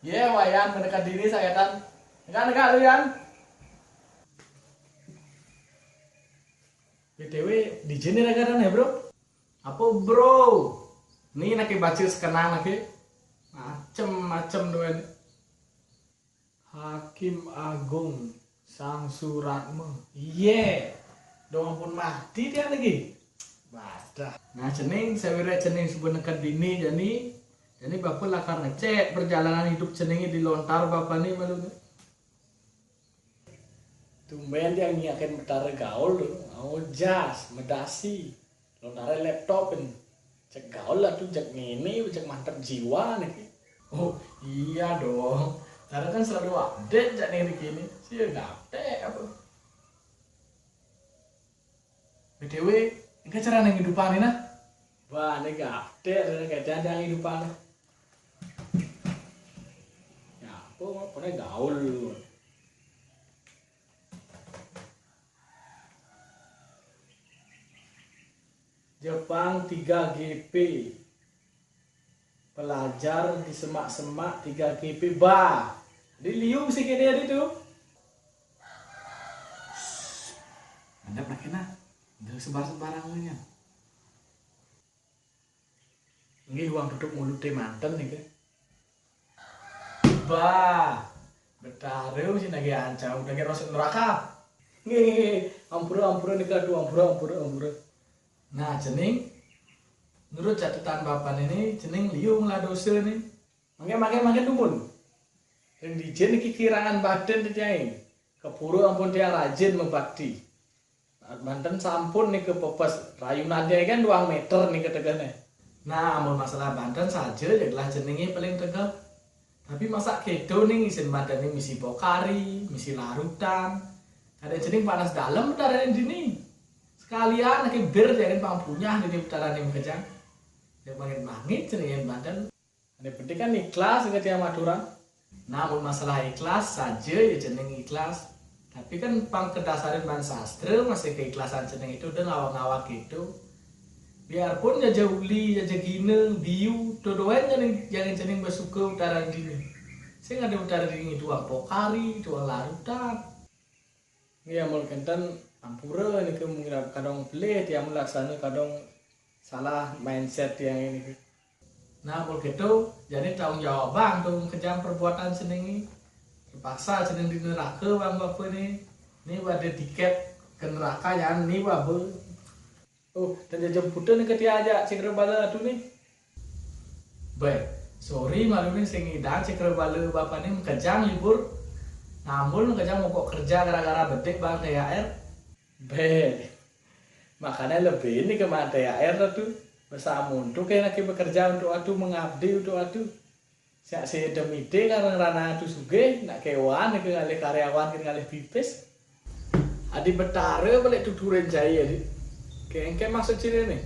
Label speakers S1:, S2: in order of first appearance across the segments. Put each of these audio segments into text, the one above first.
S1: Iya, Wayan mendekat diri saya tan. Enggak lu Yan. BTW di sini regaran ya, Bro? Apa, Bro? Nih nake baca sekenang nake. Macem-macem doan. Hakim Agung Sang Suratme. Iya. Doang pun mati dia lagi. Badah. Nah, cening saya cening sebenarnya nekat dini jadi bapak lakar ngecek perjalanan hidup ceningnya di lontar bapak nih malu. Tumben dia ngiakin medare gaul tuh, mau jas, medasi, lontar laptop kan, cek gaul lah tuh, cek ini, cek mantap jiwa nih. Oh iya dong, karena kan selalu update cak nih gini, sih nggak update apa. BTW, ini cara neng hidupan ini nah? Wah, ini nggak update, kayak ada hidupan. Ya, apa, pokoknya gaul. Jepang 3GP, pelajar di semak-semak 3GP bah, di liung sih kayaknya itu. Anda pakai nah, udah sebar-sebarangannya. Ini uang duduk mulut deh mantan nih kan. Bah, bertaruh sih lagi ancam, udah kira masuk neraka. Nih, ampura nih kado, ampura. Nah, cening menurut catatan bapak ini cening liung lah dosa nih. Makin dumun. Dan dijen kikirangan badan dia ini. Kepuru ampun dia rajin membakti. Mantan sampun nih ke pepes rayunan dia kan 2 meter nih ketegane. Nah, amun masalah Banten saja jadilah jenenge paling tegap. Tapi masa kedo nih isin badan ini misi pokari, misi larutan. Ada jeneng panas dalam dari ini. Sekalian lagi bir jangan pampunya di putaran yang kejang. Yang mangit jenenge badan. Ini penting kan ikhlas ketika Madura. Namun masalah ikhlas saja ya jeneng ikhlas. Tapi kan pang kedasaran ban sastra masih keikhlasan jeneng itu dan ngawak-ngawak gitu. Biarpun jaja uli, jaja gine, biu, dodoan jangan jeneng basuka utaran dini. Saya nggak ada utaran dini tuang pokari, tuang larutan. Ini amal kentan ampura ini kemungkinan kadang pelit yang melaksana kadang salah mindset yang ini. Nah, kalau gitu jadi tanggung jawab bang tuh kejam perbuatan senengi. Terpaksa seneng di neraka bang bapak ini. Ini ada tiket ke neraka yang ini bapak. Oh, dan jemputan nih ketia aja cekre bala tuh nih. Baik, sorry malu nih sing ngidang cekre bala bapak nih kejang libur. Namun kejang mau kok kerja gara-gara betik bang THR. Baik, makanya lebih ini ke mana THR tuh. Bersama untuk kayak lagi bekerja untuk atuh mengabdi untuk atuh. Saya demi de karena rana atuh suge nak kewan ke ngalih karyawan ke ngalih pipis. Adi betare balik tuturin jaya di. Kayak maksud sini nih,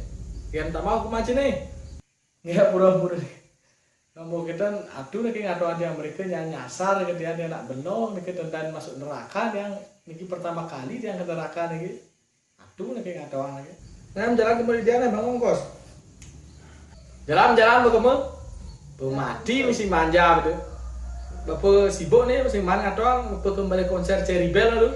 S1: yang tak mau kemana nih? Nggak pura-pura nih. Kamu kita aduh nih ngatuan yang mereka yang nyasar gitu dia nak belum nih kita dan masuk neraka yang niki pertama kali dia ke neraka nih. Aduh nih ngatuan lagi. Nah, jalan kembali dia nih Bang Ongkos. Jalan bagaimana? Mati mesti manja gitu. Bapak sibuk nih mesti mana ngatuan, bapak kembali konser Cherry Bell lalu.